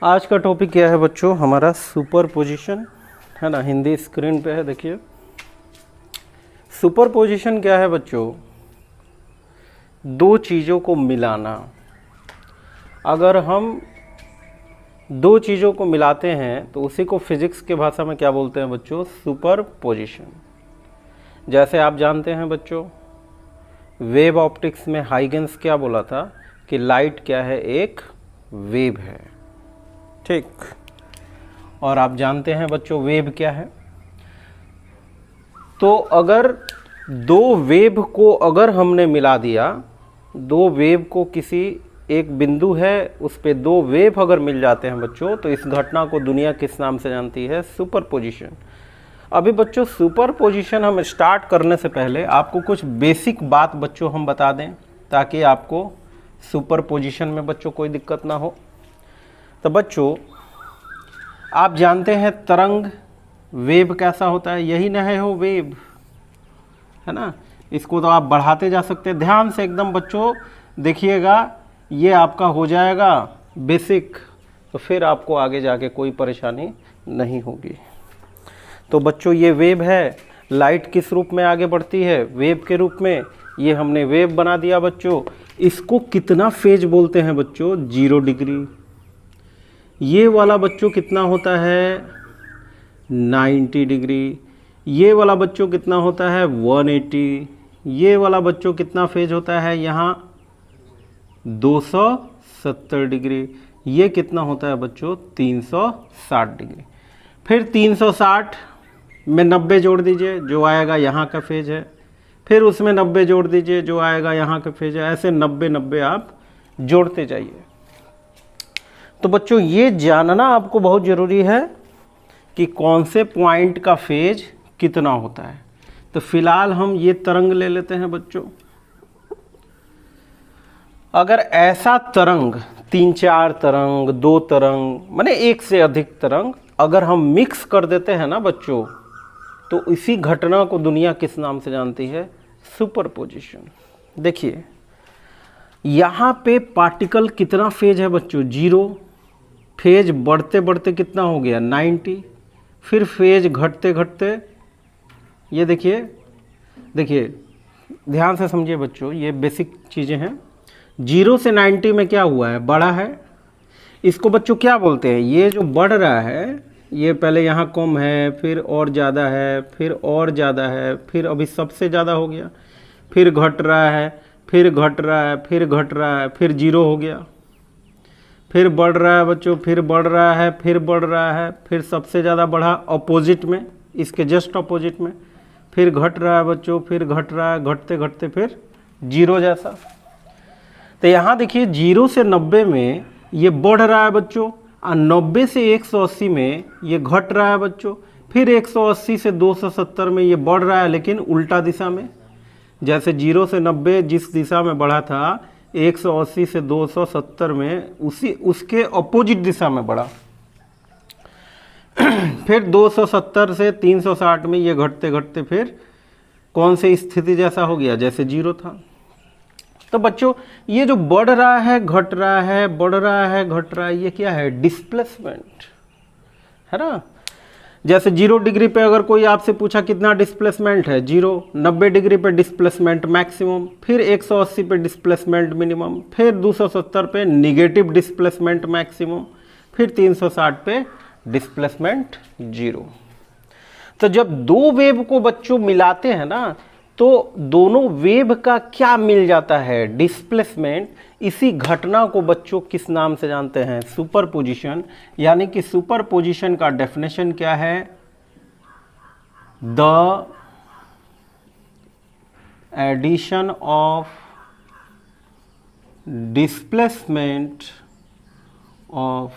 आज का टॉपिक क्या है बच्चों? हमारा सुपरपोजिशन है ना। हिंदी स्क्रीन पे है, देखिए। सुपरपोजिशन क्या है बच्चों? दो चीज़ों को मिलाना। अगर हम दो चीज़ों को मिलाते हैं तो उसी को फिजिक्स के भाषा में क्या बोलते हैं बच्चों? सुपरपोजिशन। जैसे आप जानते हैं बच्चों, वेव ऑप्टिक्स में हाइगेंस क्या बोला था कि लाइट क्या है? एक वेव है, ठीक। और आप जानते हैं बच्चों वेव क्या है। तो अगर दो वेव को अगर हमने मिला दिया, दो वेव को किसी एक बिंदु है उस पे दो वेव अगर मिल जाते हैं बच्चों, तो इस घटना को दुनिया किस नाम से जानती है? सुपरपोजिशन। अभी बच्चों सुपरपोजिशन हम स्टार्ट करने से पहले आपको कुछ बेसिक बात बच्चों हम बता दें, ताकि आपको सुपरपोजिशन में बच्चों कोई दिक्कत ना हो। तो बच्चों आप जानते हैं तरंग, वेव कैसा होता है? यही ना है, हो वेव है ना। इसको तो आप बढ़ाते जा सकते हैं। ध्यान से एकदम बच्चों देखिएगा, ये आपका हो जाएगा बेसिक, तो फिर आपको आगे जाके कोई परेशानी नहीं होगी। तो बच्चों ये वेव है। लाइट किस रूप में आगे बढ़ती है? वेव के रूप में। ये हमने वेव बना दिया बच्चों। इसको कितना फेज बोलते हैं बच्चों? 0 डिग्री। ये वाला बच्चों कितना होता है? 90 डिग्री। ये वाला बच्चों कितना होता है? 180। ये वाला बच्चों कितना फेज होता है यहाँ? 270 डिग्री। ये कितना होता है बच्चों? 360 डिग्री। फिर 360 में 90 जोड़ दीजिए, जो आएगा यहाँ का फेज है। फिर उसमें 90 जोड़ दीजिए, जो आएगा यहाँ का फेज है। ऐसे 90-90 आप जोड़ते जाइए। तो बच्चों ये जानना आपको बहुत ज़रूरी है कि कौन से पॉइंट का फेज कितना होता है। तो फिलहाल हम ये तरंग ले लेते हैं बच्चों। अगर ऐसा तरंग 3-4 तरंग, 2 तरंग, माने एक से अधिक तरंग अगर हम मिक्स कर देते हैं ना बच्चों, तो इसी घटना को दुनिया किस नाम से जानती है? सुपरपोजिशन। देखिए यहाँ पे पार्टिकल कितना फेज है बच्चों? 0। फेज बढ़ते बढ़ते कितना हो गया? 90। फिर फेज घटते घटते, ये देखिए देखिए ध्यान से समझिए बच्चों, ये बेसिक चीज़ें हैं। 0 से 90 में क्या हुआ है? बढ़ा है। इसको बच्चों क्या बोलते हैं? ये जो बढ़ रहा है, ये पहले यहाँ कम है, फिर और ज़्यादा है, फिर और ज़्यादा है, फिर अभी सबसे ज़्यादा हो गया, फिर घट रहा है, फिर घट रहा है, फिर घट रहा है, फिर 0 हो गया, फिर बढ़ रहा है बच्चों, फिर बढ़ रहा है, फिर बढ़ रहा है, फिर सबसे ज़्यादा बढ़ा अपोजिट में, इसके जस्ट अपोजिट में, फिर घट रहा है बच्चों, फिर घट रहा है, घटते घटते फिर 0 जैसा। तो यहाँ देखिए 0 से 90 में ये बढ़ रहा है बच्चों, और 90 से 180 में ये घट रहा है बच्चों। फिर 180 से 270 में ये बढ़ रहा है, लेकिन उल्टा दिशा में। जैसे 0 से 90 जिस दिशा में बढ़ा था, 180 से 270 में उसके अपोजिट दिशा में बढ़ा। फिर 270 से 360 में ये घटते घटते फिर कौन सी स्थिति जैसा हो गया? जैसे 0 था। तो बच्चों ये जो बढ़ रहा है, घट रहा है, बढ़ रहा है, घट रहा है, ये क्या है? डिस्प्लेसमेंट है ना। जैसे 0 डिग्री पे अगर कोई आपसे पूछा कितना डिस्प्लेसमेंट है? 0। 90 डिग्री पे डिस्प्लेसमेंट मैक्सिमम, फिर 180 पे डिस्प्लेसमेंट मिनिमम, फिर 270 पे निगेटिव डिस्प्लेसमेंट मैक्सिमम, फिर 360 पे डिस्प्लेसमेंट 0। तो जब दो वेव को बच्चों मिलाते हैं ना, तो दोनों वेव का क्या मिल जाता है? डिस्प्लेसमेंट। इसी घटना को बच्चों किस नाम से जानते हैं? सुपरपोजिशन। यानी कि सुपरपोजिशन का डेफिनेशन क्या है? The addition of displacement of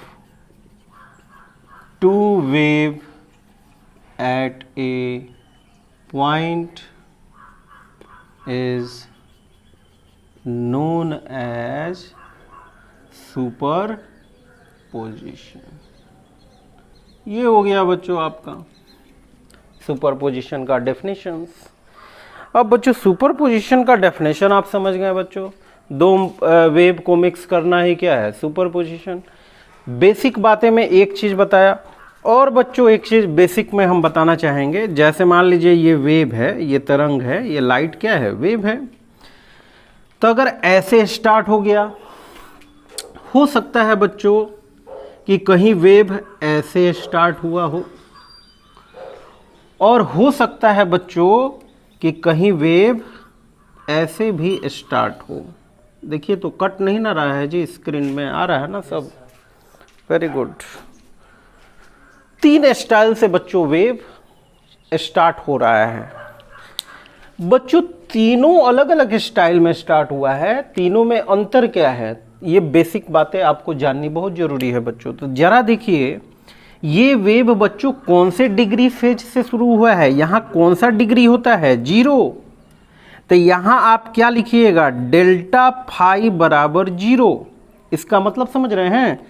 two wave at a point is known as superposition. ये हो गया बच्चों आपका सुपरपोजिशन का डेफिनेशंस। अब बच्चों सुपरपोजिशन का डेफिनेशन आप समझ गए बच्चों। दो वेव को मिक्स करना ही क्या है? सुपरपोजिशन। बेसिक बातें में एक चीज़ बताया, और बच्चों एक चीज़ बेसिक में हम बताना चाहेंगे। जैसे मान लीजिए ये वेव है, ये तरंग है, ये लाइट क्या है, वेव है। तो अगर ऐसे स्टार्ट हो गया, हो सकता है बच्चों कि कहीं वेव ऐसे स्टार्ट हुआ हो, और हो सकता है बच्चों कि कहीं वेव ऐसे भी स्टार्ट हो। देखिए तो कट नहीं ना रहा है जी, स्क्रीन में आ रहा है ना सब, वेरी गुड। 3 स्टाइल से बच्चों वेव स्टार्ट हो रहा है। बच्चों तीनों अलग अलग स्टाइल में स्टार्ट हुआ है, तीनों में अंतर क्या है, ये बेसिक बातें आपको जाननी बहुत जरूरी है बच्चों। तो जरा देखिए ये वेव बच्चों कौन से डिग्री फेज से शुरू हुआ है, यहाँ कौन सा डिग्री होता है, 0। तो यहाँ आप क्या लिखिएगा, डेल्टा फाई बराबर 0। इसका मतलब समझ रहे हैं,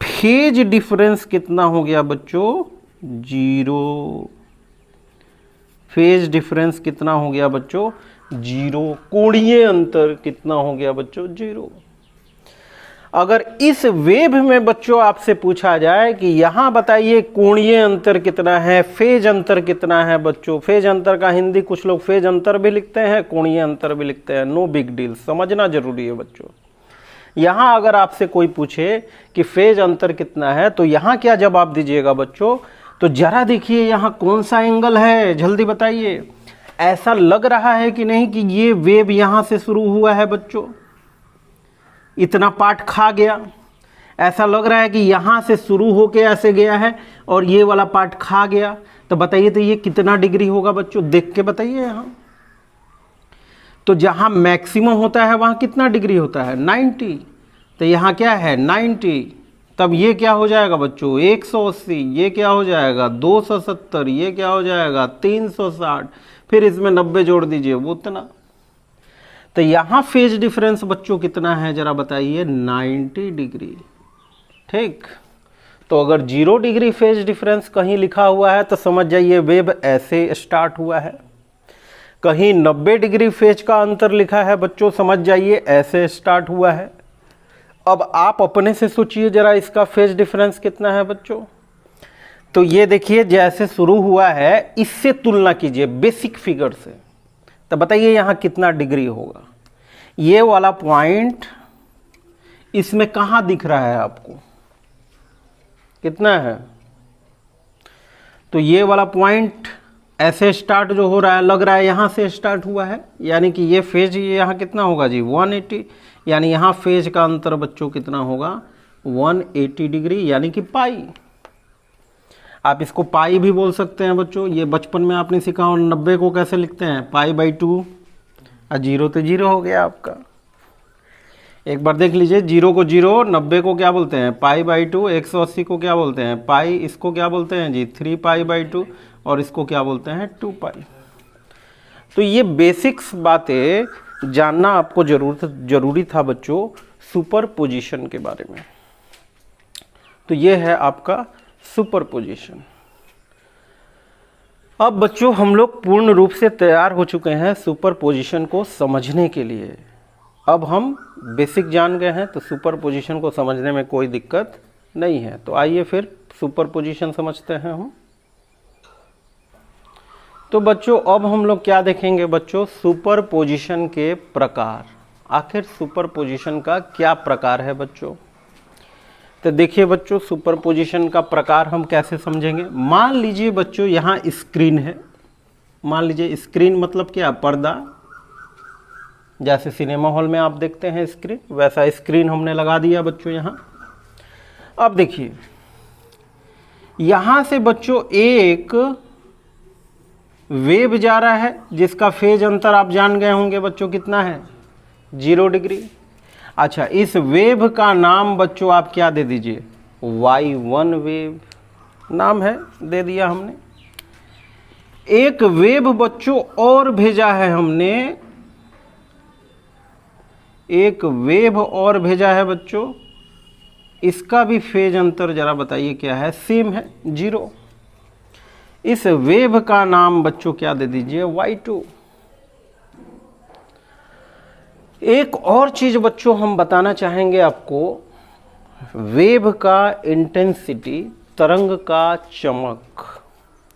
फेज डिफरेंस कितना हो गया बच्चों, 0। फेज डिफरेंस कितना हो गया बच्चों, 0। कोणीय अंतर कितना हो गया बच्चों, 0। अगर इस वेव में बच्चों आपसे पूछा जाए कि यहां बताइए कोणीय अंतर कितना है, फेज अंतर कितना है बच्चों, फेज अंतर का हिंदी कुछ लोग फेज अंतर भी लिखते हैं, कोणीय अंतर भी लिखते हैं, नो बिग डील, समझना जरूरी है बच्चों। यहां अगर आपसे कोई पूछे कि फेज अंतर कितना है तो यहां क्या जवाब दीजिएगा बच्चों, तो जरा देखिए यहां कौन सा एंगल है, जल्दी बताइए। ऐसा लग रहा है कि नहीं कि ये वेव यहां से शुरू हुआ है बच्चों, इतना पार्ट खा गया। ऐसा लग रहा है कि यहां से शुरू होके ऐसे गया है और ये वाला पार्ट खा गया। तो बताइए तो ये कितना डिग्री होगा बच्चों, देख के बताइए। यहां तो जहां मैक्सिमम होता है वहां कितना डिग्री होता है, 90। तो यहां क्या है, 90। तब ये क्या हो जाएगा बच्चों, 180। ये क्या हो जाएगा, 270। ये क्या हो जाएगा, 360। फिर इसमें 90 जोड़ दीजिए, वो उतना। तो यहां फेज डिफरेंस बच्चों कितना है जरा बताइए, 90 डिग्री। ठीक, तो अगर 0 डिग्री फेज डिफरेंस कहीं लिखा हुआ है तो समझ जाइए वेव ऐसे स्टार्ट हुआ है। कहीं 90 डिग्री फेज का अंतर लिखा है बच्चों, समझ जाइए ऐसे स्टार्ट हुआ है। अब आप अपने से सोचिए जरा इसका फेज डिफरेंस कितना है बच्चों। तो ये देखिए जैसे शुरू हुआ है इससे तुलना कीजिए बेसिक फिगर से, तो बताइए यहाँ कितना डिग्री होगा। ये वाला पॉइंट इसमें कहाँ दिख रहा है आपको, कितना है। तो ये वाला पॉइंट ऐसे स्टार्ट जो हो रहा है, लग रहा है यहाँ से स्टार्ट हुआ है, यानी कि ये फेज यहाँ कितना होगा जी, 180। यानी यहाँ फेज का अंतर बच्चों कितना होगा, 180 डिग्री, यानी कि पाई। आप इसको पाई भी बोल सकते हैं बच्चों, ये बचपन में आपने सीखा। और 90 को कैसे लिखते हैं, पाई/2, और 0 तो 0 हो गया आपका। एक बार देख लीजिए, 0 को 0, 90 को क्या बोलते हैं, पाई/2, 180 को क्या बोलते हैं, पाई, इसको क्या बोलते हैं जी, 3 पाई/2, और इसको क्या बोलते हैं, 2 पाई। तो ये बेसिक्स बातें जानना आपको जरूरी था बच्चों सुपरपोजिशन के बारे में। तो ये है आपका सुपरपोजिशन। अब बच्चों हम लोग पूर्ण रूप से तैयार हो चुके हैं सुपरपोजिशन को समझने के लिए। अब हम बेसिक जान गए हैं तो सुपरपोजिशन को समझने में कोई दिक्कत नहीं है। तो आइए फिर सुपरपोजिशन समझते हैं हम। तो बच्चों अब हम लोग क्या देखेंगे बच्चों, सुपरपोजिशन के प्रकार। आखिर सुपरपोजिशन का क्या प्रकार है बच्चों। तो देखिए बच्चों सुपरपोजिशन का प्रकार हम कैसे समझेंगे। मान लीजिए बच्चों यहाँ स्क्रीन है, मान लीजिए स्क्रीन मतलब क्या, पर्दा। जैसे सिनेमा हॉल में आप देखते हैं स्क्रीन, वैसा स्क्रीन हमने लगा दिया बच्चों यहाँ। अब देखिए यहाँ से बच्चों एक वेव जा रहा है जिसका फेज अंतर आप जान गए होंगे बच्चों कितना है, 0 डिग्री। अच्छा, इस वेव का नाम बच्चों आप क्या दे दीजिए, y1 वेव नाम है, दे दिया हमने। एक वेव बच्चों और भेजा है हमने, एक वेव और भेजा है बच्चों, इसका भी फेज अंतर जरा बताइए क्या है, सेम है, 0। इस वेव का नाम बच्चों क्या दे दीजिए, y2। एक और चीज बच्चों हम बताना चाहेंगे आपको, वेव का इंटेंसिटी, तरंग का चमक।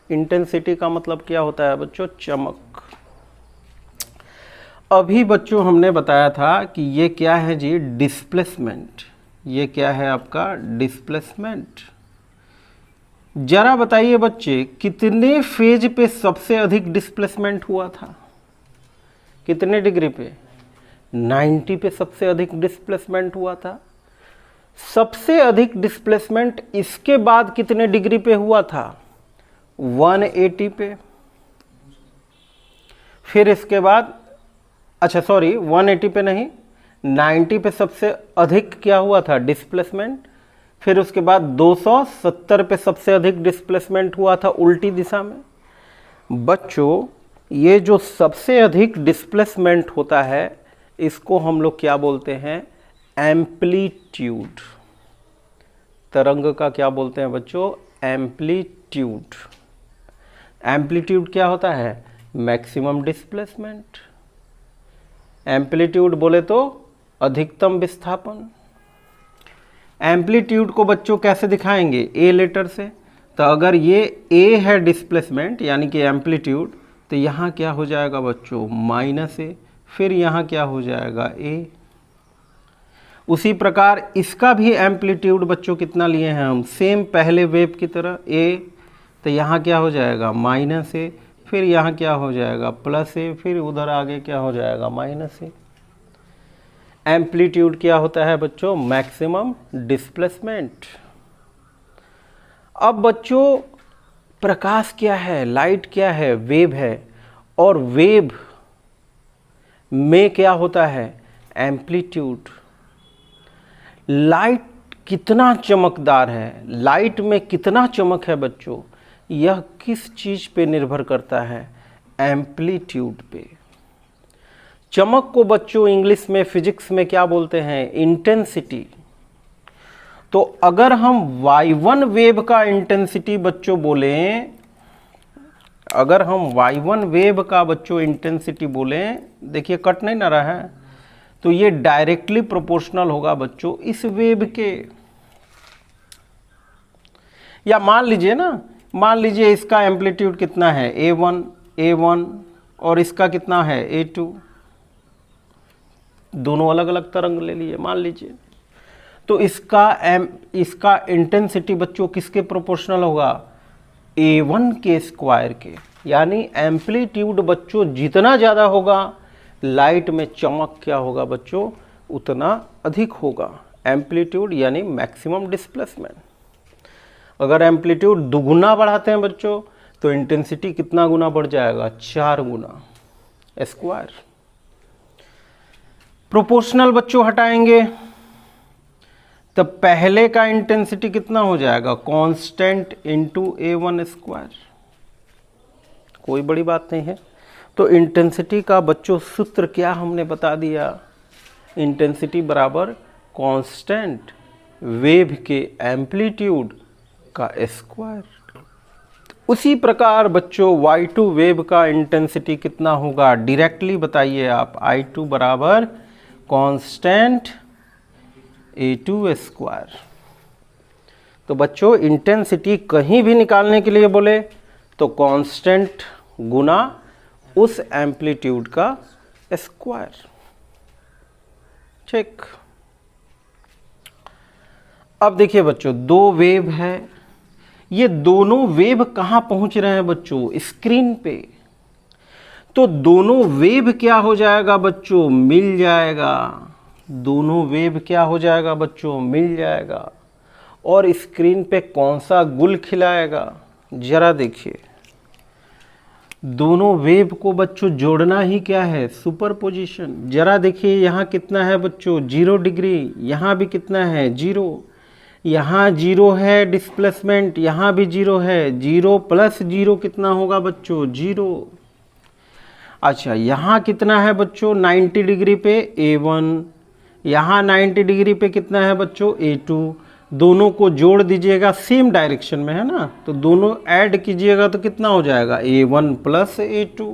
इंटेंसिटी का मतलब क्या होता है बच्चों? चमक। अभी बच्चों हमने बताया था कि ये क्या है जी? डिस्प्लेसमेंट। ये क्या है आपका? डिस्प्लेसमेंट। जरा बताइए बच्चे, कितने फेज पे सबसे अधिक डिस्प्लेसमेंट हुआ था? कितने डिग्री पे? 90 पे सबसे अधिक डिस्प्लेसमेंट हुआ था। सबसे अधिक डिस्प्लेसमेंट इसके बाद कितने डिग्री पे हुआ था? 180 पे। फिर इसके बाद, अच्छा सॉरी 180 पे नहीं, 90 पे सबसे अधिक क्या हुआ था? डिस्प्लेसमेंट। फिर उसके बाद 270 पे सबसे अधिक डिस्प्लेसमेंट हुआ था उल्टी दिशा में। बच्चों, ये जो सबसे अधिक डिस्प्लेसमेंट होता है इसको हम लोग क्या बोलते हैं? एम्पलीट्यूड। तरंग का क्या बोलते हैं बच्चों? एम्पलीट्यूड। एम्पलीट्यूड क्या होता है? Maximum displacement. एम्पलीट्यूड बोले तो अधिकतम विस्थापन। एम्पलीट्यूड को बच्चों कैसे दिखाएंगे? ए लेटर से। तो अगर ये ए है डिस्प्लेसमेंट यानी कि एम्पलीट्यूड, तो यहाँ क्या हो जाएगा बच्चों? -a। फिर यहाँ क्या हो जाएगा? ए। उसी प्रकार इसका भी एम्पलीट्यूड बच्चों कितना लिए हैं हम? सेम पहले वेव की तरह ए। तो यहाँ क्या हो जाएगा? -a। फिर यहाँ क्या हो जाएगा? +a। फिर उधर आगे क्या हो जाएगा? -a। एम्पलीट्यूड क्या होता है बच्चों? Maximum displacement. अब बच्चों, प्रकाश क्या है? लाइट क्या है? वेव है। और वेव में क्या होता है? एम्पलीट्यूड। लाइट कितना चमकदार है, लाइट में कितना चमक है बच्चों, यह किस चीज पे निर्भर करता है? एम्पलीट्यूड पे। चमक को बच्चों इंग्लिश में, फिजिक्स में क्या बोलते हैं? इंटेंसिटी। तो अगर हम y1 वेव का इंटेंसिटी बच्चों बोलें, अगर हम y1 वेव का बच्चों इंटेंसिटी बोलें, देखिए कट नहीं ना रहा है, तो ये डायरेक्टली प्रोपोर्शनल होगा बच्चों इस वेव के। या मान लीजिए ना, मान लीजिए इसका एम्पलीट्यूड कितना है? a1 और इसका कितना है? a2। दोनों अलग अलग तरंग ले लिए मान लीजिए, तो इसका इंटेंसिटी बच्चों किसके प्रोपोर्शनल होगा? a1 के स्क्वायर के। यानी एम्पलीट्यूड बच्चों जितना ज़्यादा होगा, लाइट में चमक क्या होगा बच्चों? उतना अधिक होगा। एम्पलीट्यूड यानी मैक्सिमम डिस्प्लेसमेंट। अगर एम्पलीट्यूड दुगुना बढ़ाते हैं बच्चों, तो इंटेंसिटी कितना गुना बढ़ जाएगा? 4 गुना स्क्वायर। प्रोपोर्शनल बच्चों हटाएंगे तो पहले का इंटेंसिटी कितना हो जाएगा? Constant into a1 square. कोई बड़ी बात नहीं है। तो इंटेंसिटी का बच्चों सूत्र क्या हमने बता दिया? इंटेंसिटी बराबर कांस्टेंट वेव के एम्पलीट्यूड का स्क्वायर। उसी प्रकार बच्चों y2 वेव का इंटेंसिटी कितना होगा? डायरेक्टली बताइए आप। I2 बराबर कांस्टेंट a2 स्क्वायर। तो बच्चों इंटेंसिटी कहीं भी निकालने के लिए बोले तो कांस्टेंट गुना उस एम्पलीट्यूड का स्क्वायर। ठीक। अब देखिए बच्चों, दो वेव है, ये दोनों वेव कहां पहुंच रहे हैं बच्चों? स्क्रीन पे। तो दोनों वेव क्या हो जाएगा बच्चों? मिल जाएगा। दोनों वेव क्या हो जाएगा बच्चों? मिल जाएगा। और स्क्रीन पे कौन सा गुल खिलाएगा? जरा देखिए, दोनों वेव को बच्चों जोड़ना ही क्या है? सुपरपोजिशन। जरा देखिए यहाँ कितना है बच्चों? 0 डिग्री। यहाँ भी कितना है? 0। यहाँ 0 है डिस्प्लेसमेंट, यहाँ भी 0 है। 0 + 0 कितना होगा बच्चों? 0। अच्छा, यहाँ कितना है बच्चों? 90 डिग्री पे a1, यहाँ 90 डिग्री पे कितना है बच्चों? a2। दोनों को जोड़ दीजिएगा, सेम डायरेक्शन में है ना, तो दोनों ऐड कीजिएगा तो कितना हो जाएगा? a1 + a2।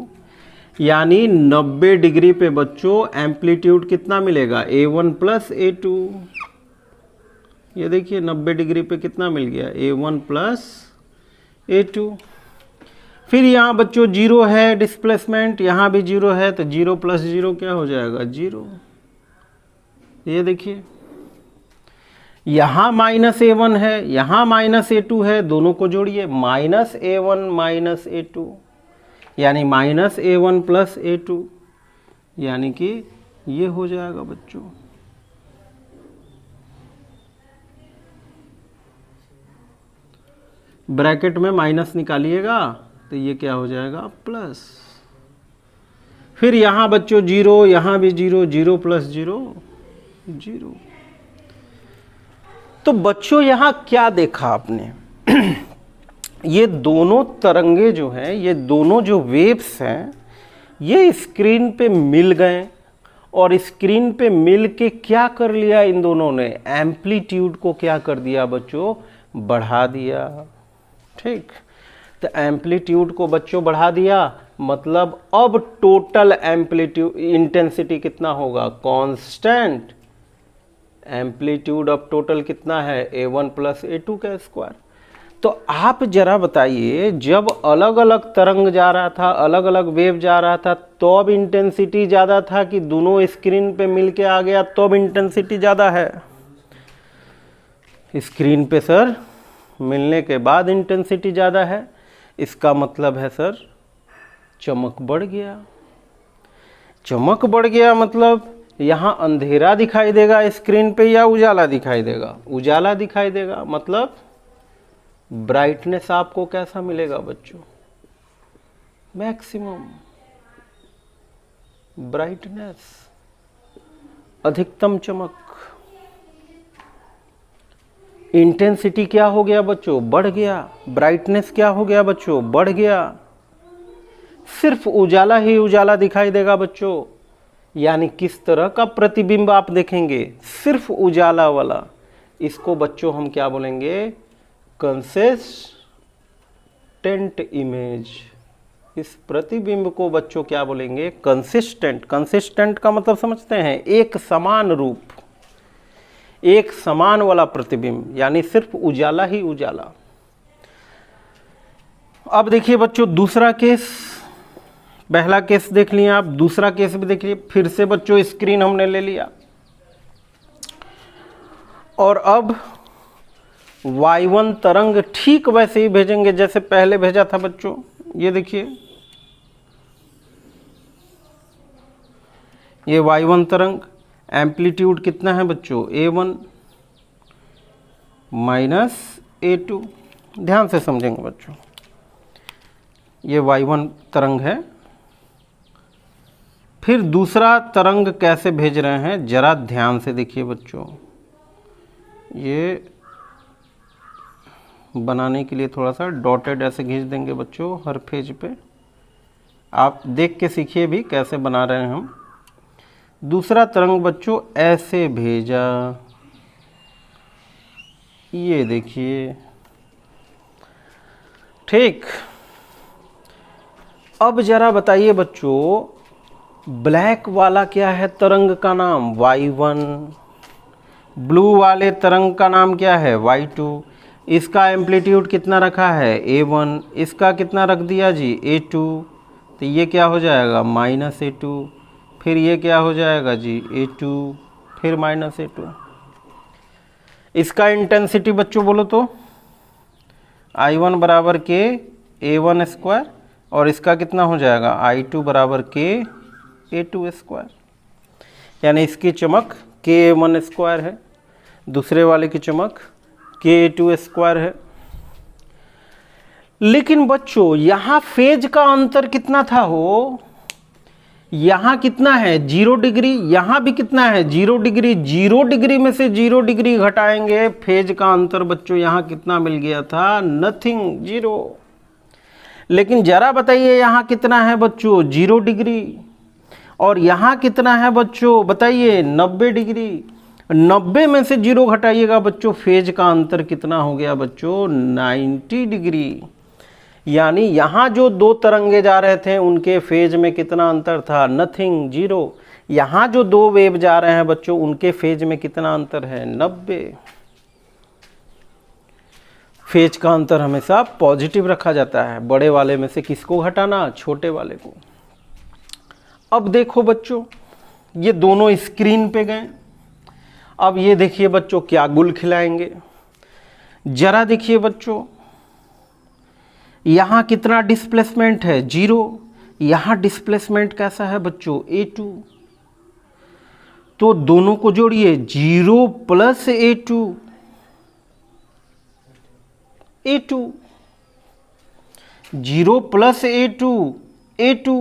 यानी 90 डिग्री पे बच्चों एम्पलीट्यूड कितना मिलेगा? a1 + a2। ये देखिए 90 डिग्री पे कितना मिल गया, A1 प्लस A2। फिर यहाँ बच्चों 0 है डिस्प्लेसमेंट, यहाँ भी 0 है, तो 0 प्लस 0 क्या हो जाएगा, 0। ये देखिए यहाँ -A1 है, यहाँ -A2 है, दोनों को जोड़िए, -A1 माइनस A2 यानी -A1 प्लस A2, यानी कि ये हो जाएगा बच्चों। ब्रैकेट में माइनस निकालिएगा तो ये क्या हो जाएगा, प्लस। फिर यहाँ बच्चों 0, यहाँ भी 0, 0 प्लस 0 0। तो बच्चों यहाँ क्या देखा आपने ये दोनों तरंगे जो हैं, ये दोनों जो वेव्स हैं, ये स्क्रीन पे मिल गए और स्क्रीन पे मिल के क्या कर लिया इन दोनों ने, एम्पलीट्यूड को क्या कर दिया बच्चों, बढ़ा दिया। ठीक, तो एम्पलीट्यूड को बच्चों बढ़ा दिया, मतलब अब टोटल एम्पलीट्यूड इंटेंसिटी कितना होगा, कांस्टेंट। एम्पलीट्यूड अब टोटल कितना है, A1 प्लस A2 का स्क्वायर। तो आप जरा बताइए, जब अलग अलग तरंग जा रहा था, अलग अलग वेव जा रहा था, तो अब इंटेंसिटी ज़्यादा था कि दोनों स्क्रीन पे मिलके आ गया तो अब इंटेंसिटी ज़्यादा है। स्क्रीन पे सर मिलने के बाद इंटेंसिटी ज़्यादा है, इसका मतलब है सर चमक बढ़ गया। चमक बढ़ गया मतलब यहाँ अंधेरा दिखाई देगा स्क्रीन पे या उजाला दिखाई देगा, उजाला दिखाई देगा, मतलब ब्राइटनेस आपको कैसा मिलेगा बच्चों, मैक्सिमम ब्राइटनेस, अधिकतम चमक। इंटेंसिटी क्या हो गया बच्चों, बढ़ गया। ब्राइटनेस क्या हो गया बच्चों, बढ़ गया। सिर्फ उजाला ही उजाला दिखाई देगा बच्चों, यानी किस तरह का प्रतिबिंब आप देखेंगे, सिर्फ उजाला वाला। इसको बच्चों हम क्या बोलेंगे, कंसिस्टेंट इमेज। इस प्रतिबिंब को बच्चों क्या बोलेंगे, कंसिस्टेंट। कंसिस्टेंट का मतलब समझते हैं, एक समान रूप, एक समान वाला प्रतिबिंब, यानी सिर्फ उजाला ही उजाला। अब देखिए बच्चों दूसरा केस, पहला केस देख लिया आप, दूसरा केस भी देख लिया। फिर से बच्चों स्क्रीन हमने ले लिया और अब Y1 तरंग ठीक वैसे ही भेजेंगे जैसे पहले भेजा था बच्चों। ये देखिए ये Y1 तरंग, एम्पलीट्यूड कितना है बच्चों, A1 माइनस A2। ध्यान से समझेंगे बच्चों, ये Y1 तरंग है। फिर दूसरा तरंग कैसे भेज रहे हैं जरा ध्यान से देखिए बच्चों। ये बनाने के लिए थोड़ा सा डॉटेड ऐसे खींच देंगे बच्चों हर पेज पे, आप देख के सीखिए भी कैसे बना रहे हैं हम। दूसरा तरंग बच्चों ऐसे भेजा, ये देखिए, ठीक। अब जरा बताइए बच्चों, ब्लैक वाला क्या है तरंग का नाम, Y1। ब्लू वाले तरंग का नाम क्या है, Y2। इसका एम्पलीट्यूड कितना रखा है, A1। इसका कितना रख दिया जी, A2। तो ये क्या हो जाएगा, -A2। फिर ये क्या हो जाएगा जी, A2, फिर -A2। इसका इंटेंसिटी बच्चों बोलो तो I1 बराबर के A1 स्क्वायर, और इसका कितना हो जाएगा, I2 बराबर के A2 स्क्वायर, यानी इसकी चमक KA1 स्क्वायर है, दूसरे वाले की चमक KA2 स्क्वायर है। लेकिन बच्चों यहाँ फेज का अंतर कितना था, हो यहाँ कितना है 0 डिग्री, यहाँ भी कितना है 0 डिग्री। 0 डिग्री में से 0 डिग्री घटाएंगे, फेज का अंतर बच्चों यहाँ कितना मिल गया था, नथिंग, 0। लेकिन जरा बताइए यहाँ कितना है बच्चों, 0 डिग्री, और यहाँ कितना है बच्चों बताइए, 90 डिग्री। 90 में से 0 घटाइएगा बच्चों, फेज का अंतर कितना हो गया बच्चों, 90 डिग्री। यानी यहाँ जो दो तरंगे जा रहे थे उनके फेज में कितना अंतर था, नथिंग, 0। यहाँ जो दो वेव जा रहे हैं बच्चों उनके फेज में कितना अंतर है, 90। फेज का अंतर हमेशा पॉजिटिव रखा जाता है। बड़े वाले में से किसको घटाना? छोटे वाले को। अब देखो बच्चों, ये दोनों स्क्रीन पे गए। अब ये देखिए बच्चों क्या गुल खिलाएंगे। जरा देखिए बच्चों, यहाँ कितना डिस्प्लेसमेंट है? 0। यहाँ डिस्प्लेसमेंट कैसा है बच्चों? A2। तो दोनों को जोड़िए, 0 plus A2, A2, 0 plus A2, A2,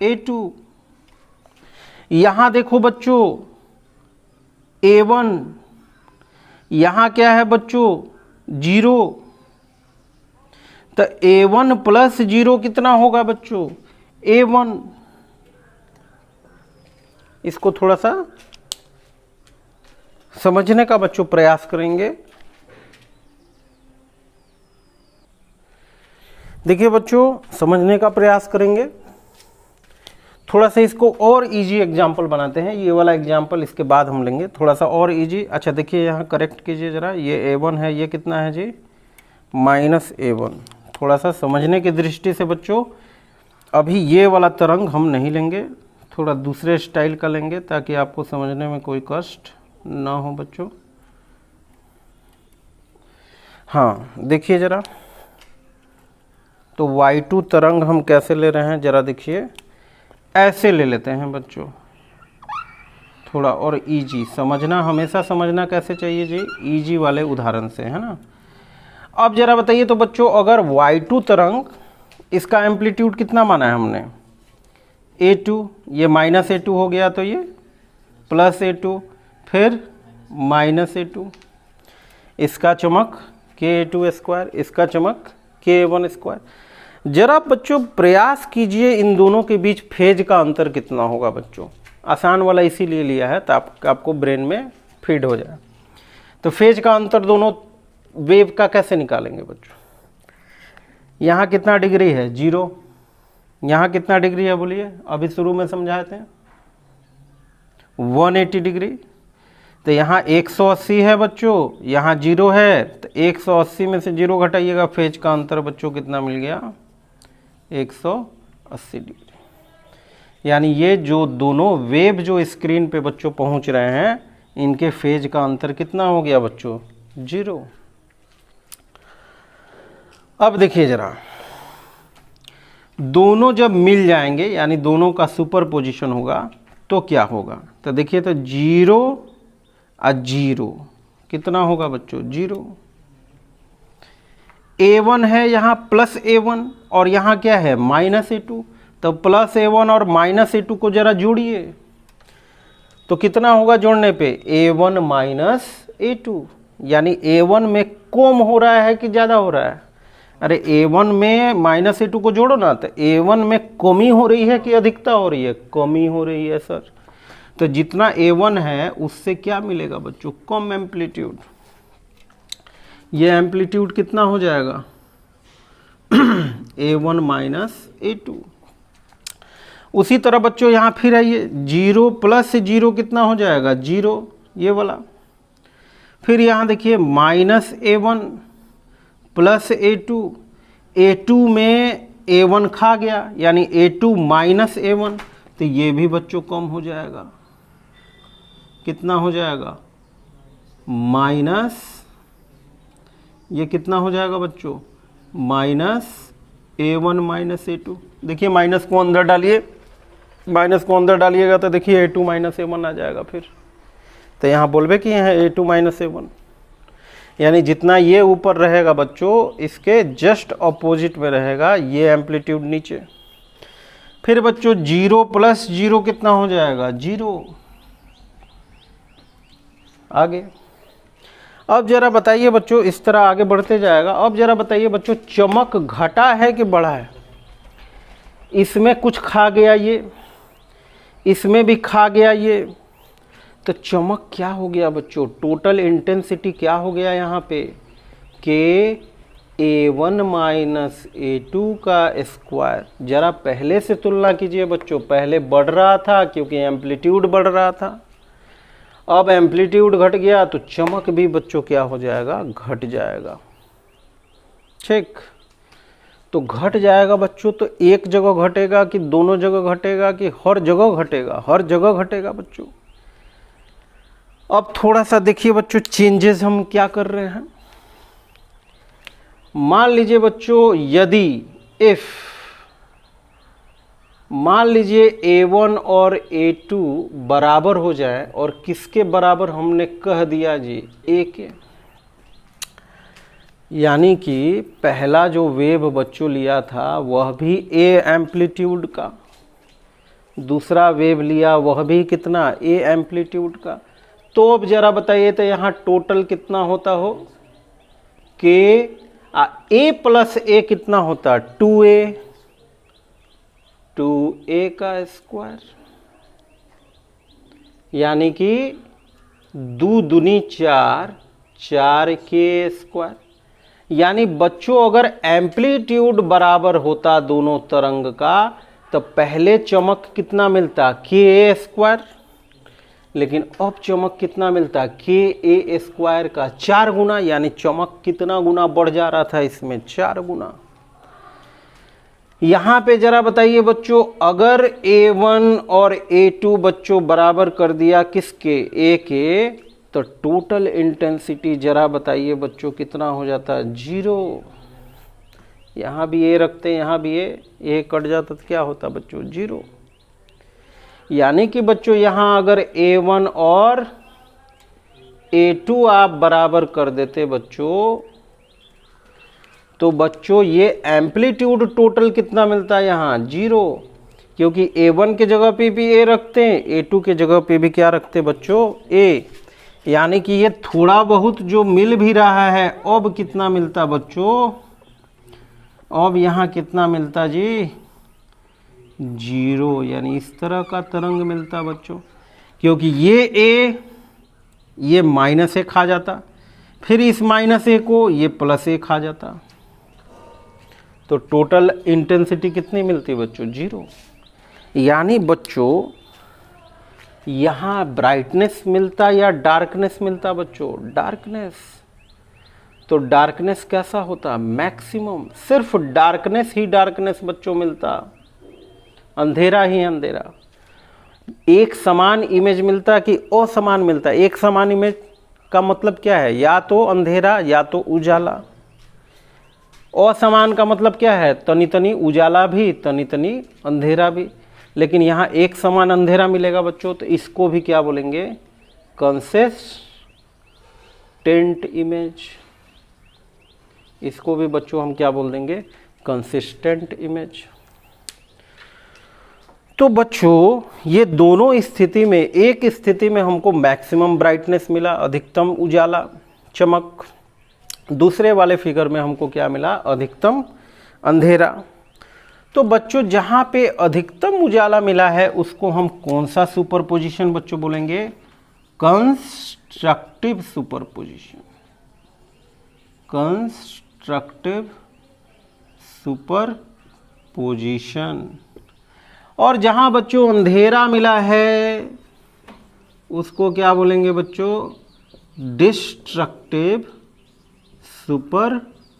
A2। यहां देखो बच्चों A1, यहां क्या है बच्चों? 0। तो A1 प्लस 0 कितना होगा बच्चों? A1। इसको थोड़ा सा समझने का बच्चों प्रयास करेंगे। देखिए बच्चों, समझने का प्रयास करेंगे। थोड़ा सा इसको और इजी एग्जाम्पल बनाते हैं। ये वाला एग्जाम्पल इसके बाद हम लेंगे, थोड़ा सा और इजी। अच्छा देखिए, यहाँ करेक्ट कीजिए ज़रा। ये A1 है, ये कितना है जी? -A1। थोड़ा सा समझने की दृष्टि से बच्चों, अभी ये वाला तरंग हम नहीं लेंगे, थोड़ा दूसरे स्टाइल का लेंगे ताकि आपको समझने में कोई कष्ट ना हो बच्चों। हाँ देखिए ज़रा, तो Y2 तरंग हम कैसे ले रहे हैं ज़रा देखिए। ऐसे ले लेते हैं बच्चों, थोड़ा और इजी समझना, हमेशा समझना कैसे चाहिए जी? इजी वाले उदाहरण से, है ना। अब ज़रा बताइए तो बच्चों, अगर Y2 तरंग, इसका एम्पलीट्यूड कितना माना है हमने? A2, ये -A2 हो गया, तो ये +A2, फिर -A2। इसका चमक K2², इसका चमक K1²। जरा बच्चों प्रयास कीजिए, इन दोनों के बीच फेज का अंतर कितना होगा बच्चों। आसान वाला इसीलिए लिया है तो आपको ब्रेन में फीड हो जाए। तो फेज का अंतर दोनों वेव का कैसे निकालेंगे बच्चों? यहाँ कितना डिग्री है? 0। यहाँ कितना डिग्री है बोलिए? अभी शुरू में समझाए थे 180 डिग्री। तो यहाँ 180 है बच्चों, यहाँ 0 है, तो 180 में से 0 घटाइएगा, फेज का अंतर बच्चों कितना मिल गया? 180 डिग्री। यानी ये जो दोनों वेव जो स्क्रीन पे बच्चों पहुंच रहे हैं, इनके फेज का अंतर कितना हो गया बच्चों? 0। अब देखिए जरा, दोनों जब मिल जाएंगे, यानी दोनों का सुपर पोजिशन होगा, तो क्या होगा? तो देखिए, तो 0 और 0 कितना होगा बच्चों? 0। A1 है यहाँ +A1, और यहाँ क्या है? -A2। तो +A1 और -A2 को जरा जोड़िए, तो कितना होगा जोड़ने पे? A1 -A2। यानी A1 में कम हो रहा है कि ज़्यादा हो रहा है? अरे A1 में -A2 को जोड़ो ना, तो A1 में कमी हो रही है कि अधिकता हो रही है? कमी हो रही है सर। तो जितना A1 है उससे क्या मिलेगा बच्चों? कम एम्पलीट्यूड। ये एम्पलीट्यूड कितना हो जाएगा? A1 -A2। उसी तरह बच्चों यहाँ फिर आइए, 0 + 0 कितना हो जाएगा? 0, ये वाला। फिर यहाँ देखिए -A1 + A2, A2 में A1 खा गया, यानी A2 -A1, तो ये भी बच्चों कम हो जाएगा। कितना हो जाएगा? माइनस, ये कितना हो जाएगा बच्चों? -A1 -A2। देखिए माइनस को अंदर डालिए, माइनस को अंदर डालिएगा तो देखिए A2 -A1 आ जाएगा फिर। तो यहाँ बोलबे कि यहाँ A2 -A1, यानी जितना ये ऊपर रहेगा बच्चों, इसके जस्ट अपोजिट में रहेगा ये एम्पलीट्यूड नीचे। फिर बच्चों 0 + 0 कितना हो जाएगा? 0। आगे अब जरा बताइए बच्चों, इस तरह आगे बढ़ते जाएगा। अब जरा बताइए बच्चों, चमक घटा है कि बढ़ा है? इसमें कुछ खा गया ये, इसमें भी खा गया ये, तो चमक क्या हो गया बच्चों? टोटल इंटेंसिटी क्या हो गया यहाँ पे? A1 - A2 का स्क्वायर। जरा पहले से तुलना कीजिए बच्चों, पहले बढ़ रहा था क्योंकि एम्पलीट्यूड बढ़ रहा था, अब एम्पलीट्यूड घट गया तो चमक भी बच्चों क्या हो जाएगा, घट जाएगा। ठीक, तो घट जाएगा बच्चों, तो एक जगह घटेगा कि दोनों जगह घटेगा कि हर जगह घटेगा? हर जगह घटेगा बच्चों। अब थोड़ा सा देखिए बच्चों, चेंजेस हम क्या कर रहे हैं। मान लीजिए बच्चों, यदि इफ मान लीजिए A1 और A2 बराबर हो जाए, और किसके बराबर हमने कह दिया जी, A के। यानी कि पहला जो वेव बच्चों लिया था वह भी A एम्पलीट्यूड का, दूसरा वेव लिया वह भी कितना, A एम्पलीट्यूड का। तो अब जरा बताइए तो यहाँ टोटल कितना होता हो, के A प्लस A कितना होता, 2A, 2A का स्क्वायर। यानी कि 2 दूनी 4, 4K स्क्वायर। यानी बच्चों अगर एम्पलीट्यूड बराबर होता दोनों तरंग का तो पहले चमक कितना मिलता, K स्क्वायर। लेकिन अब चमक कितना मिलता, K स्क्वायर का 4 गुना। यानी चमक कितना गुना बढ़ जा रहा था इसमें, 4 गुना। यहाँ पे जरा बताइए बच्चों, अगर A1 और A2 बच्चों बराबर कर दिया किसके, A के, तो टोटल इंटेंसिटी जरा बताइए बच्चों कितना हो जाता, 0। यहाँ भी A रखते हैं, यहाँ भी A कट जाता तो क्या होता बच्चों, 0। यानी कि बच्चों यहाँ अगर A1 और A2 आप बराबर कर देते बच्चों, तो बच्चों ये एम्पलीट्यूड टोटल कितना मिलता है यहाँ, 0। क्योंकि A1 के जगह पे भी A रखते हैं, A2 के जगह पे भी क्या रखते बच्चों, A। यानी कि ये थोड़ा बहुत जो मिल भी रहा है, अब कितना मिलता बच्चों, अब यहाँ कितना मिलता जी, 0। यानी इस तरह का तरंग मिलता बच्चों। क्योंकि ये A ये माइनस A खा जाता, फिर इस माइनस A को ये प्लस A खा जाता, तो टोटल इंटेंसिटी कितनी मिलती बच्चों, 0। यानी बच्चों यहाँ ब्राइटनेस मिलता या डार्कनेस मिलता बच्चों, डार्कनेस। तो डार्कनेस कैसा होता, मैक्सिमम। सिर्फ डार्कनेस ही डार्कनेस बच्चों मिलता, अंधेरा ही अंधेरा। एक समान इमेज मिलता कि असमान मिलता। एक समान इमेज का मतलब क्या है, या तो अंधेरा या तो उजाला। असमान का मतलब क्या है, तनी तनी उजाला भी, तनी तनी अंधेरा भी। लेकिन यहाँ एक समान अंधेरा मिलेगा बच्चों, तो इसको भी क्या बोलेंगे, कंसिस्टेंट इमेज। इसको भी बच्चों हम क्या बोल देंगे, कंसिस्टेंट इमेज। तो बच्चों ये दोनों स्थिति में, एक स्थिति में हमको मैक्सिमम ब्राइटनेस मिला, अधिकतम उजाला चमक। दूसरे वाले फिगर में हमको क्या मिला, अधिकतम अंधेरा। तो बच्चों जहाँ पे अधिकतम उजाला मिला है उसको हम कौन सा सुपरपोजिशन बच्चों बोलेंगे, कंस्ट्रक्टिव सुपरपोजिशन। Constructive superposition. और जहाँ बच्चों अंधेरा मिला है उसको क्या बोलेंगे बच्चों, डिस्ट्रक्टिव सुपरपोजिशन।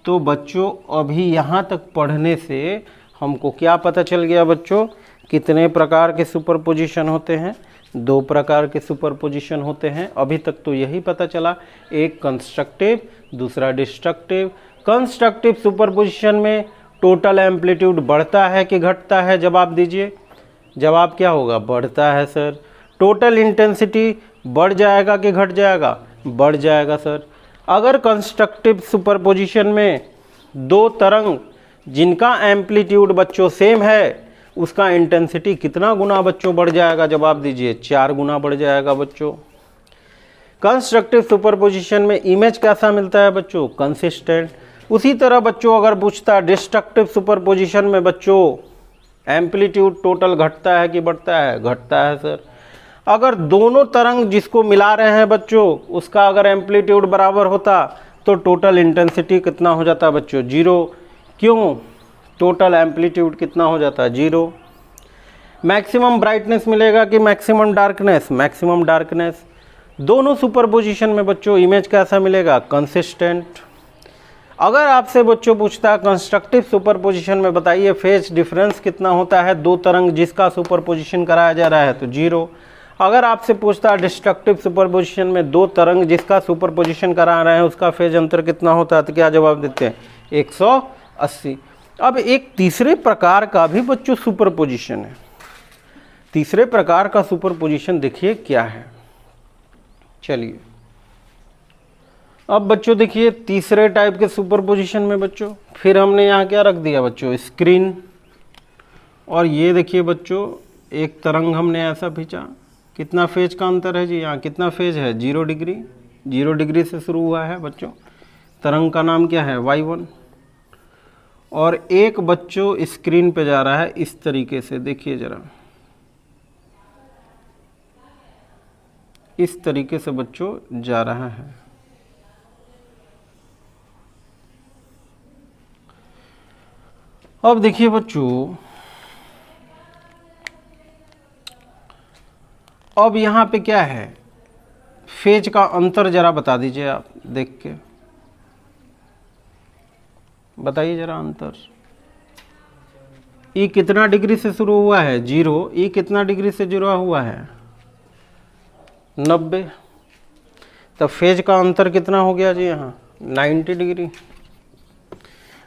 तो बच्चों अभी यहाँ तक पढ़ने से हमको क्या पता चल गया बच्चों, कितने प्रकार के सुपरपोजिशन होते हैं, 2 प्रकार के सुपरपोजिशन होते हैं। अभी तक तो यही पता चला, एक कंस्ट्रक्टिव, दूसरा डिस्ट्रक्टिव। कंस्ट्रक्टिव सुपरपोजिशन में टोटल एम्पलीट्यूड बढ़ता है कि घटता है, जवाब दीजिए। जवाब क्या होगा, बढ़ता है सर। टोटल इंटेंसिटी बढ़ जाएगा कि घट जाएगा, बढ़ जाएगा सर। अगर कंस्ट्रक्टिव सुपरपोजिशन में 2 तरंग जिनका एम्पलीट्यूड बच्चों सेम है, उसका इंटेंसिटी कितना गुना बच्चों बढ़ जाएगा, जवाब दीजिए, 4 गुना बढ़ जाएगा बच्चों। कंस्ट्रक्टिव सुपरपोजिशन में इमेज कैसा मिलता है बच्चों, कंसिस्टेंट। उसी तरह बच्चों अगर पूछता डिस्ट्रक्टिव सुपरपोजिशन में बच्चों एम्पलीट्यूड टोटल घटता है कि बढ़ता है, घटता है सर। अगर दोनों तरंग जिसको मिला रहे हैं बच्चों उसका अगर एम्पलीट्यूड बराबर होता तो टोटल इंटेंसिटी कितना हो जाता है बच्चों, 0। क्यों, टोटल एम्पलीट्यूड कितना हो जाता है, 0। मैक्सिमम ब्राइटनेस मिलेगा कि मैक्सिमम डार्कनेस? Maximum darkness. दोनों सुपरपोजिशन में बच्चों इमेज कैसा मिलेगा? कंसिस्टेंट। अगर आपसे बच्चों पूछता है कंस्ट्रक्टिव सुपरपोजिशन में बताइए फेज डिफरेंस कितना होता है दो तरंग जिसका सुपरपोजिशन कराया जा रहा है, तो 0। अगर आपसे पूछता है डिस्ट्रक्टिव सुपरपोजिशन में दो तरंग जिसका सुपरपोजिशन करा रहे हैं उसका फेज अंतर कितना होता है, तो क्या जवाब देते हैं? 180। अब एक तीसरे प्रकार का भी बच्चों सुपरपोजिशन है। तीसरे प्रकार का सुपरपोजिशन देखिए क्या है। चलिए अब बच्चों देखिए तीसरे टाइप के सुपरपोजिशन में बच्चों फिर हमने यहाँ क्या रख दिया बच्चों? स्क्रीन। और ये देखिए बच्चों एक तरंग हमने ऐसा खींचा, कितना फेज का अंतर है जी? यहाँ कितना फेज है? 0 डिग्री। 0 डिग्री से शुरू हुआ है बच्चों। तरंग का नाम क्या है? y1। और एक बच्चों स्क्रीन पे जा रहा है इस तरीके से, देखिए जरा इस तरीके से बच्चों जा रहा है। अब देखिए बच्चों अब यहाँ पे क्या है? फेज का अंतर जरा बता दीजिए आप देख के, बताइए जरा अंतर। ई कितना डिग्री से शुरू हुआ है? 0। ई कितना डिग्री से जुड़ा हुआ है? 90। तब फेज का अंतर कितना हो गया जी? यहाँ 90 डिग्री।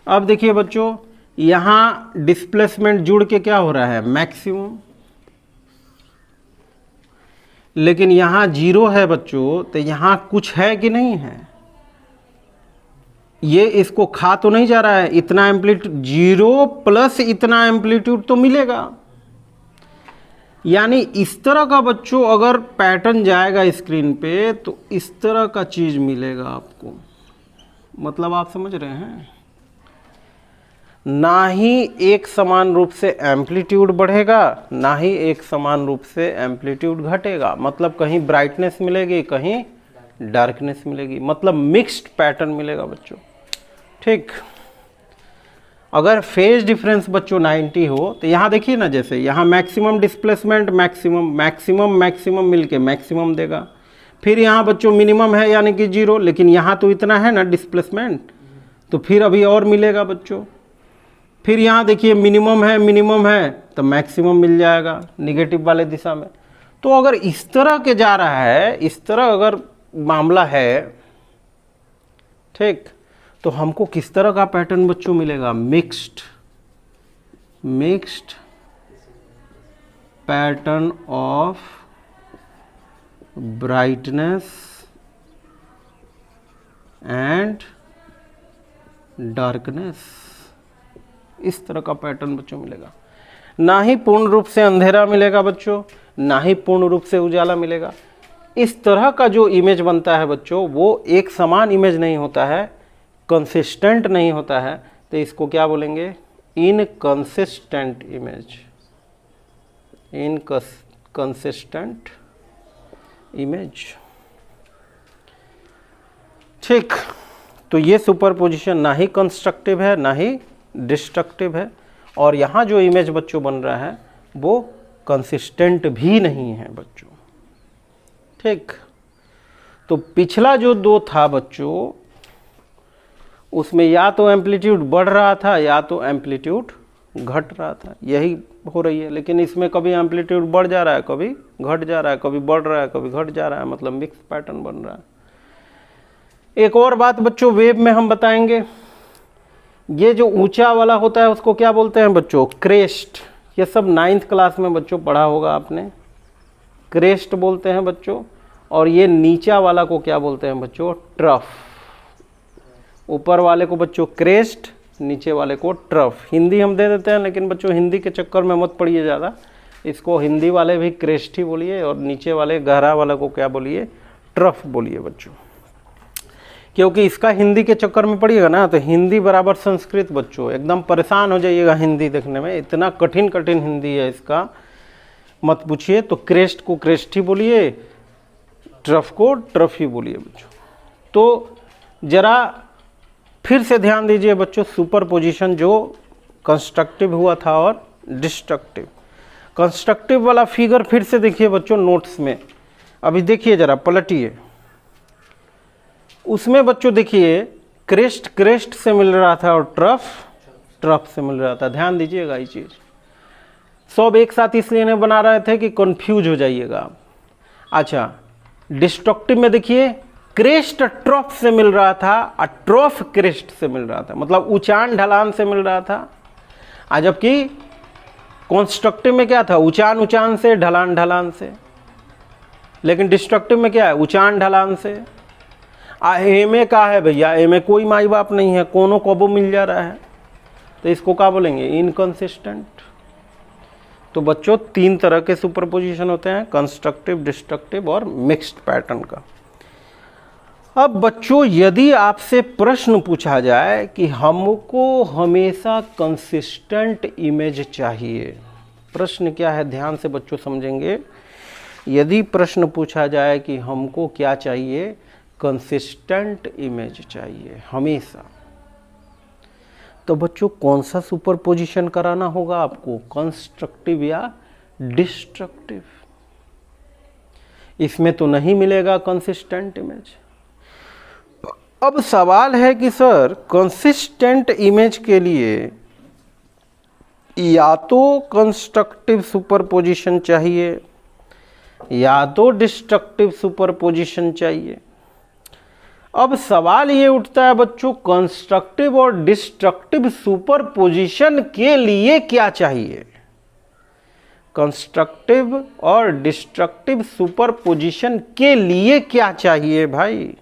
अब देखिए बच्चों यहाँ डिस्प्लेसमेंट जुड़ के क्या हो रहा है? मैक्सिमम। लेकिन यहाँ 0 है बच्चों, तो यहाँ कुछ है कि नहीं है? ये इसको खा तो नहीं जा रहा है? इतना एम्पलीट्यूड 0 प्लस इतना एम्पलीट्यूड तो मिलेगा। यानी इस तरह का बच्चों अगर पैटर्न जाएगा स्क्रीन पे तो इस तरह का चीज मिलेगा आपको। मतलब आप समझ रहे हैं? ना ही एक समान रूप से एम्पलीट्यूड बढ़ेगा, ना ही एक समान रूप से एम्पलीट्यूड घटेगा। मतलब कहीं ब्राइटनेस मिलेगी, कहीं डार्कनेस मिलेगी। मतलब मिक्स्ड पैटर्न मिलेगा बच्चों। ठीक। अगर फेज डिफरेंस बच्चों 90 हो तो यहाँ देखिए ना, जैसे यहाँ maximum displacement maximum maximum maximum मिलके मैक्सिमम देगा। फिर यहाँ बच्चों मिनिमम है यानी कि 0, लेकिन यहाँ तो इतना है ना डिस्प्लेसमेंट, तो फिर अभी और मिलेगा बच्चों। फिर यहाँ देखिए मिनिमम है तो मैक्सिमम मिल जाएगा निगेटिव वाले दिशा में। तो अगर इस तरह के जा रहा है, इस तरह अगर मामला है, ठीक, तो हमको किस तरह का पैटर्न बच्चों मिलेगा? Mixed pattern of brightness and darkness. इस तरह का पैटर्न बच्चों मिलेगा। ना ही पूर्ण रूप से अंधेरा मिलेगा बच्चों, ना ही पूर्ण रूप से उजाला मिलेगा। इस तरह का जो इमेज बनता है बच्चों वो एक समान इमेज नहीं होता है, कंसिस्टेंट नहीं होता है। तो इसको क्या बोलेंगे? Inconsistent image. Inconsistent image. ठीक। तो ये सुपरपोजिशन ना ही कंस्ट्रक्टिव है ना ही डिस्ट्रक्टिव है। और यहाँ जो इमेज बच्चों बन रहा है वो कंसिस्टेंट भी नहीं है बच्चों। ठीक। तो पिछला जो 2 था बच्चों उसमें या तो एम्पलीट्यूड बढ़ रहा था या तो एम्पलीट्यूड घट रहा था, यही हो रही है। लेकिन इसमें कभी एम्पलीट्यूड बढ़ जा रहा है, कभी घट जा रहा है, कभी बढ़ रहा है, कभी घट जा रहा है। मतलब मिक्स पैटर्न बन रहा है। एक और बात बच्चों वेव में हम बताएंगे, ये जो ऊंचा वाला होता है उसको क्या बोलते हैं बच्चों? क्रेस्ट। ये सब 9th क्लास में बच्चों पढ़ा होगा आपने। क्रेस्ट बोलते हैं बच्चों। और ये नीचा वाला को क्या बोलते हैं बच्चों? ट्रफ। ऊपर वाले को बच्चों क्रेस्ट, नीचे वाले को ट्रफ। हिंदी हम दे देते हैं, लेकिन बच्चों हिंदी के चक्कर में मत पड़िए ज़्यादा। इसको हिंदी वाले भी क्रेस्ट ही बोलिए और नीचे वाले गहरा वाला को क्या बोलिए? ट्रफ बोलिए बच्चों। क्योंकि इसका हिंदी के चक्कर में पड़िएगा ना तो हिंदी बराबर संस्कृत बच्चों, एकदम परेशान हो जाइएगा हिंदी देखने में। इतना कठिन हिंदी है इसका, मत पूछिए। तो क्रेस्ट को क्रेस्ट ही बोलिए, ट्रफ को ट्रफ ही बोलिए बच्चों। तो जरा फिर से ध्यान दीजिए बच्चों, सुपरपोजिशन जो कंस्ट्रक्टिव हुआ था और डिस्ट्रक्टिव। कंस्ट्रक्टिव वाला फिगर फिर से देखिए बच्चों नोट्स में, अभी देखिए जरा पलटिए, उसमें बच्चों देखिए क्रेस्ट क्रेस्ट से मिल रहा था और ट्रफ ट्रफ से मिल रहा था। ध्यान दीजिएगा ये चीज़, सब एक साथ इसलिए नहीं बना रहे थे कि कंफ्यूज हो जाइएगा। अच्छा, डिस्ट्रक्टिव में देखिए क्रेस्ट ट्रफ से मिल रहा था और ट्रफ क्रेस्ट से मिल रहा था, मतलब ऊंचान ढलान से मिल रहा था। जबकि कंस्ट्रक्टिव में क्या था, ऊंचान ऊंचान से, ढलान ढलान से। लेकिन डिस्ट्रक्टिव में क्या है, ऊंचान ढलान से। एमे का है भैया, एमे कोई माई बाप नहीं है, कोनो कबो मिल जा रहा है, तो इसको क्या बोलेंगे, इनकंसिस्टेंट। तो बच्चों 3 तरह के सुपरपोजिशन होते हैं, कंस्ट्रक्टिव, डिस्ट्रक्टिव और मिक्स्ड पैटर्न का। अब बच्चों यदि आपसे प्रश्न पूछा जाए कि हमको हमेशा कंसिस्टेंट इमेज चाहिए, प्रश्न क्या है ध्यान से बच्चों समझेंगे। यदि प्रश्न पूछा जाए कि हमको क्या चाहिए, कंसिस्टेंट इमेज चाहिए हमेशा, तो बच्चों कौन सा सुपरपोजिशन कराना होगा आपको, कंस्ट्रक्टिव या डिस्ट्रक्टिव? इसमें तो नहीं मिलेगा कंसिस्टेंट इमेज। अब सवाल है कि सर कंसिस्टेंट इमेज के लिए या तो कंस्ट्रक्टिव सुपरपोजिशन चाहिए या तो डिस्ट्रक्टिव सुपरपोजिशन चाहिए। अब सवाल ये उठता है बच्चों, कंस्ट्रक्टिव और डिस्ट्रक्टिव सुपरपोजिशन के लिए क्या चाहिए? कंस्ट्रक्टिव और डिस्ट्रक्टिव सुपरपोजिशन के लिए क्या चाहिए भाई?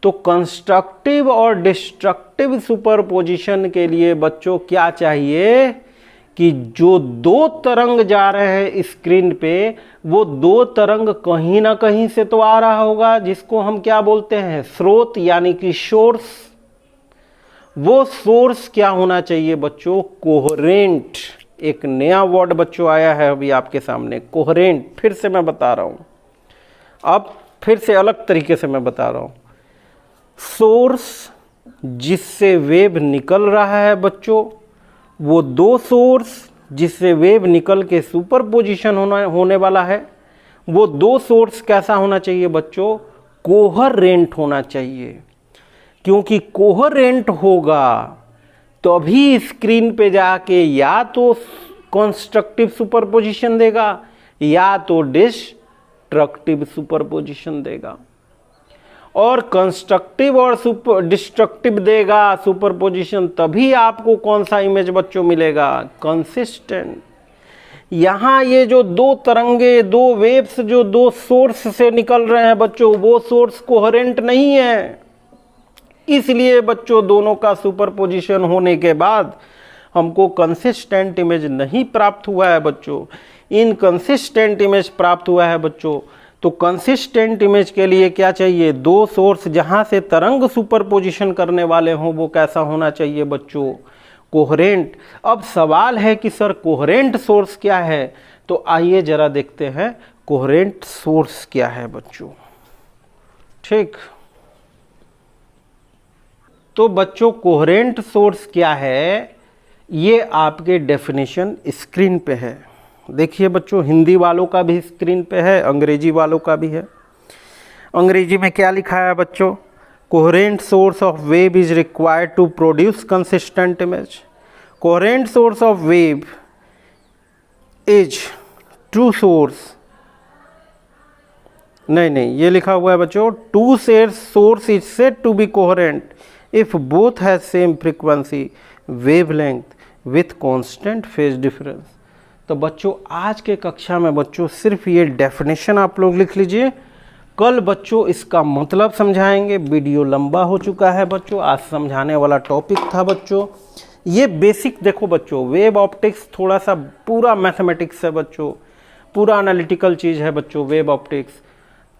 तो कंस्ट्रक्टिव और डिस्ट्रक्टिव सुपरपोजिशन के लिए बच्चों क्या चाहिए कि जो 2 तरंग जा रहे हैं स्क्रीन पे, वो 2 तरंग कहीं ना कहीं से तो आ रहा होगा, जिसको हम क्या बोलते हैं, स्रोत यानी कि सोर्स। वो सोर्स क्या होना चाहिए बच्चों, कोहेरेंट। एक नया वर्ड बच्चों आया है अभी आपके सामने, कोहेरेंट। फिर से मैं बता रहा हूं, अब फिर से अलग तरीके से मैं बता रहा हूं। सोर्स जिससे वेव निकल रहा है बच्चों, वो 2 सोर्स जिससे वेव निकल के सुपरपोजिशन होने वाला है, वो 2 सोर्स कैसा होना चाहिए बच्चों, कोहेरेंट होना चाहिए। क्योंकि कोहेरेंट होगा तो अभी स्क्रीन पे जाके या तो कंस्ट्रक्टिव सुपरपोजिशन देगा या तो डिस्ट्रक्टिव सुपरपोजिशन देगा। और कंस्ट्रक्टिव और डिस्ट्रक्टिव देगा सुपरपोजिशन, तभी आपको कौन सा इमेज बच्चों मिलेगा, कंसिस्टेंट। यहाँ ये जो 2 तरंगे, 2 वेव्स जो 2 सोर्स से निकल रहे हैं बच्चों, वो सोर्स कोहेरेंट नहीं है। इसलिए बच्चों दोनों का सुपरपोजिशन होने के बाद हमको कंसिस्टेंट इमेज नहीं प्राप्त हुआ है बच्चों, इनकंसिस्टेंट इमेज प्राप्त हुआ है बच्चों। तो कंसिस्टेंट इमेज के लिए क्या चाहिए, 2 सोर्स जहां से तरंग सुपरपोजिशन करने वाले हों, वो कैसा होना चाहिए बच्चों, कोहेरेंट। अब सवाल है कि सर कोहेरेंट सोर्स क्या है, तो आइए जरा देखते हैं कोहेरेंट सोर्स क्या है बच्चों। ठीक, तो बच्चों कोहेरेंट सोर्स क्या है, ये आपके डेफिनेशन स्क्रीन पे है। देखिए बच्चों, हिंदी वालों का भी स्क्रीन पे है, अंग्रेजी वालों का भी है। अंग्रेजी में क्या लिखा है बच्चों, coherent source of wave is required to produce consistent image. Coherent source of wave is two source, नहीं ये लिखा हुआ है बच्चों, 2 source is said to be coherent if both has same frequency wavelength with constant phase difference। तो बच्चों आज के कक्षा में बच्चों सिर्फ ये डेफिनेशन आप लोग लिख लीजिए, कल बच्चों इसका मतलब समझाएंगे। वीडियो लंबा हो चुका है बच्चों, आज समझाने वाला टॉपिक था बच्चों ये बेसिक। देखो बच्चों, वेव ऑप्टिक्स थोड़ा सा पूरा मैथमेटिक्स है बच्चों, पूरा एनालिटिकल चीज़ है बच्चों वेव ऑप्टिक्स।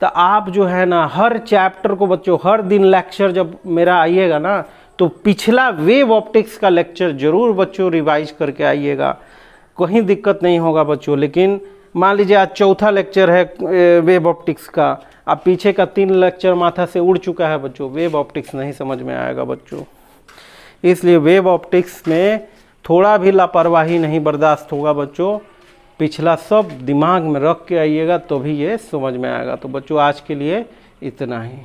तो आप जो है ना हर चैप्टर को बच्चों, हर दिन लेक्चर जब मेरा आइएगा ना, तो पिछला वेव ऑप्टिक्स का लेक्चर जरूर बच्चों रिवाइज करके आइएगा, कहीं दिक्कत नहीं होगा बच्चों। लेकिन मान लीजिए आज 4था लेक्चर है वेव ऑप्टिक्स का, अब पीछे का 3 लेक्चर माथा से उड़ चुका है बच्चों, वेव ऑप्टिक्स नहीं समझ में आएगा बच्चों। इसलिए वेव ऑप्टिक्स में थोड़ा भी लापरवाही नहीं बर्दाश्त होगा बच्चों। पिछला सब दिमाग में रख के आइएगा तो भी ये समझ में आएगा। तो बच्चों आज के लिए इतना ही।